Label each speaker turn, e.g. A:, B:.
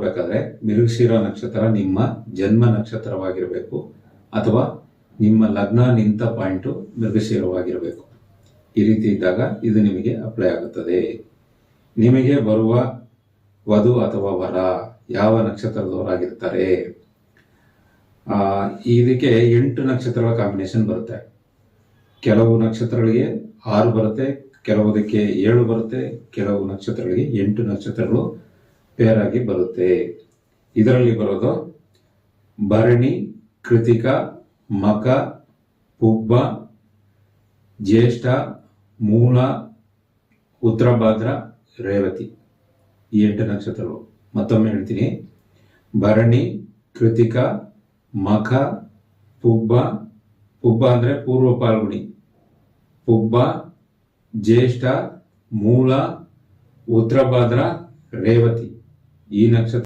A: ಮಾಡಬೇಕಾದ್ರೆ ಮಿರುಗಶಿರ ನಕ್ಷತ್ರ ನಿಮ್ಮ ಜನ್ಮ ನಕ್ಷತ್ರವಾಗಿರಬೇಕು ಅಥವಾ ನಿಮ್ಮ ಲಗ್ನ ನಿಂತ ಪಾಯಿಂಟು ಮಿರುಗಶಿರವಾಗಿರಬೇಕು. ಈ ರೀತಿ ಇದ್ದಾಗ ಇದು ನಿಮಗೆ ಅಪ್ಲೈ ಆಗುತ್ತದೆ. ನಿಮಗೆ ಬರುವ ವಧು ಅಥವಾ ವರ ಯಾವ ನಕ್ಷತ್ರದವರಾಗಿರ್ತಾರೆ? ಇದಕ್ಕೆ 8 ನಕ್ಷತ್ರಗಳ ಕಾಂಬಿನೇಷನ್ ಬರುತ್ತೆ. ಕೆಲವು ನಕ್ಷತ್ರಗಳಿಗೆ 6 ಬರುತ್ತೆ, ಕೆಲವುದಕ್ಕೆ 7 ಬರುತ್ತೆ, ಕೆಲವು ನಕ್ಷತ್ರಗಳಿಗೆ 8 ನಕ್ಷತ್ರಗಳು ಪೇರ್ ಆಗಿ ಬರುತ್ತೆ. ಇದರಲ್ಲಿ ಬರೋದು ಭರಣಿ, ಕೃತಿಕ, ಮಕ, ಪುಬ್ಬ, ಜ್ಯೇಷ್ಠ, ಮೂಲ, ಉತ್ತರಭಾದ್ರ, ರೇವತಿ. ಈ 8 ನಕ್ಷತ್ರಗಳು. ಮತ್ತೊಮ್ಮೆ ಹೇಳ್ತೀನಿ: ಭರಣಿ, ಕೃತಿಕ, ಮಖ, ಪುಬ್ಬ, ಪುಬ್ಬ ಅಂದ್ರೆ ಪೂರ್ವ ಪಾಲ್ಗುಣಿ, ಪುಬ್ಬ, ಜ್ಯೇಷ್ಠ, ಮೂಲ, ಉತ್ತರಭಾದ್ರ, ರೇವತಿ. ಈ ನಕ್ಷತ್ರ